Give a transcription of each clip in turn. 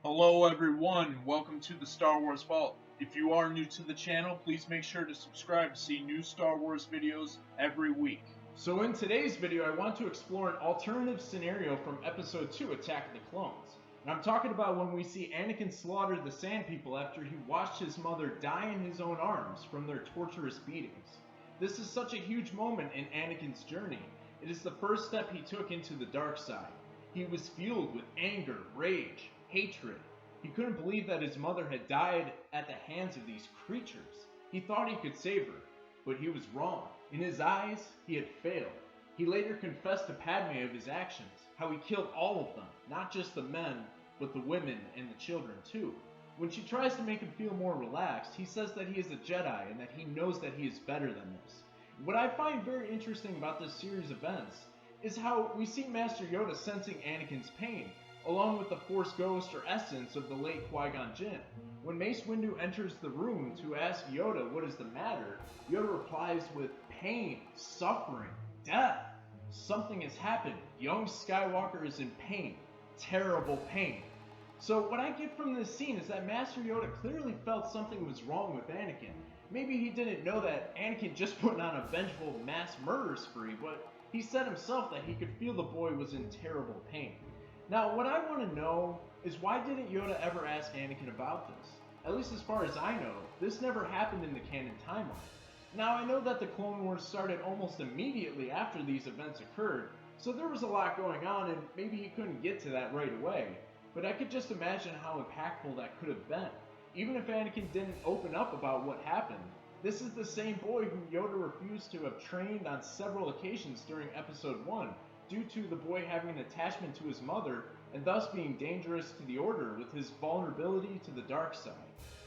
Hello everyone, welcome to the Star Wars Vault. If you are new to the channel, please make sure to subscribe to see new Star Wars videos every week. So in today's video, I want to explore an alternative scenario from Episode 2, Attack of the Clones. And I'm talking about when we see Anakin slaughter the Sand People after he watched his mother die in his own arms from their torturous beatings. This is such a huge moment in Anakin's journey. It is the first step he took into the dark side. He was fueled with anger, rage, hatred. He couldn't believe that his mother had died at the hands of these creatures. He thought he could save her, but he was wrong. In his eyes, he had failed. He later confessed to Padme of his actions, how he killed all of them, not just the men, but the women and the children too. When she tries to make him feel more relaxed, he says that he is a Jedi and that he knows that he is better than this. What I find very interesting about this series of events is how we see Master Yoda sensing Anakin's pain, along with the Force ghost or essence of the late Qui-Gon Jinn. When Mace Windu enters the room to ask Yoda what is the matter, Yoda replies with pain, suffering, death. Something has happened. Young Skywalker is in pain. Terrible pain. So what I get from this scene is that Master Yoda clearly felt something was wrong with Anakin. Maybe he didn't know that Anakin just went on a vengeful mass murder spree, but he said himself that he could feel the boy was in terrible pain. Now, what I want to know is why didn't Yoda ever ask Anakin about this? At least as far as I know, this never happened in the canon timeline. Now, I know that the Clone Wars started almost immediately after these events occurred, so there was a lot going on and maybe he couldn't get to that right away. But I could just imagine how impactful that could have been. Even if Anakin didn't open up about what happened, this is the same boy who Yoda refused to have trained on several occasions during Episode 1, due to the boy having an attachment to his mother and thus being dangerous to the Order with his vulnerability to the dark side.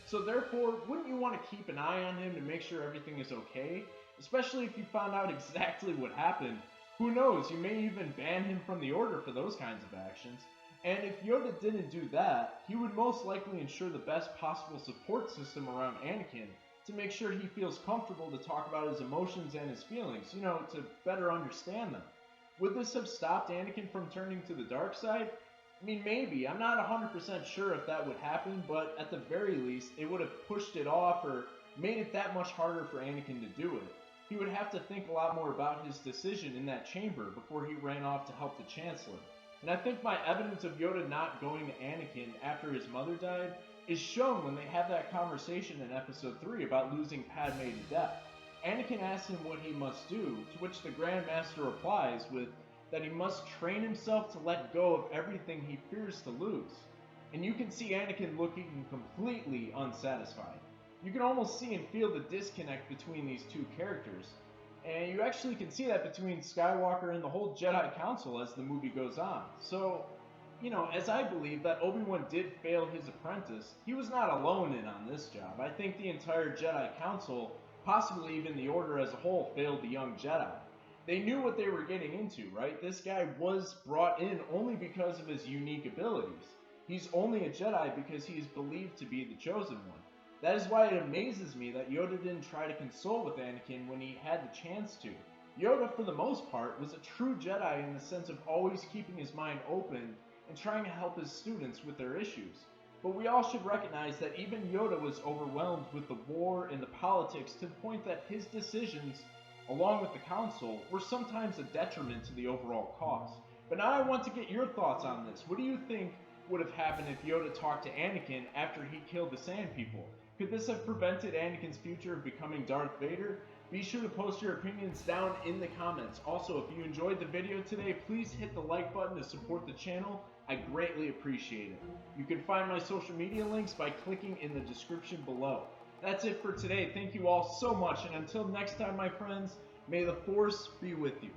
So therefore, wouldn't you want to keep an eye on him to make sure everything is okay? Especially if you found out exactly what happened. Who knows, you may even ban him from the Order for those kinds of actions. And if Yoda didn't do that, he would most likely ensure the best possible support system around Anakin to make sure he feels comfortable to talk about his emotions and his feelings, to better understand them. Would this have stopped Anakin from turning to the dark side? I mean, maybe. I'm not 100% sure if that would happen, but at the very least, it would have pushed it off or made it that much harder for Anakin to do it. He would have to think a lot more about his decision in that chamber before he ran off to help the Chancellor. And I think my evidence of Yoda not going to Anakin after his mother died is shown when they have that conversation in Episode 3 about losing Padme to death. Anakin asks him what he must do, to which the Grand Master replies with that he must train himself to let go of everything he fears to lose. And you can see Anakin looking completely unsatisfied. You can almost see and feel the disconnect between these two characters. And you actually can see that between Skywalker and the whole Jedi Council as the movie goes on. So, as I believe that Obi-Wan did fail his apprentice, he was not alone in on this job. I think the entire Jedi Council, possibly even the Order as a whole, failed the young Jedi. They knew what they were getting into, right? This guy was brought in only because of his unique abilities. He's only a Jedi because he is believed to be the chosen one. That is why it amazes me that Yoda didn't try to console with Anakin when he had the chance to. Yoda, for the most part, was a true Jedi in the sense of always keeping his mind open and trying to help his students with their issues. But we all should recognize that even Yoda was overwhelmed with the war and the politics to the point that his decisions, along with the Council, were sometimes a detriment to the overall cause. But now I want to get your thoughts on this. What do you think would have happened if Yoda talked to Anakin after he killed the Sand People? Could this have prevented Anakin's future of becoming Darth Vader? Be sure to post your opinions down in the comments. Also, if you enjoyed the video today, please hit the like button to support the channel. I greatly appreciate it. You can find my social media links by clicking in the description below. That's it for today. Thank you all so much, and until next time, my friends, may the Force be with you.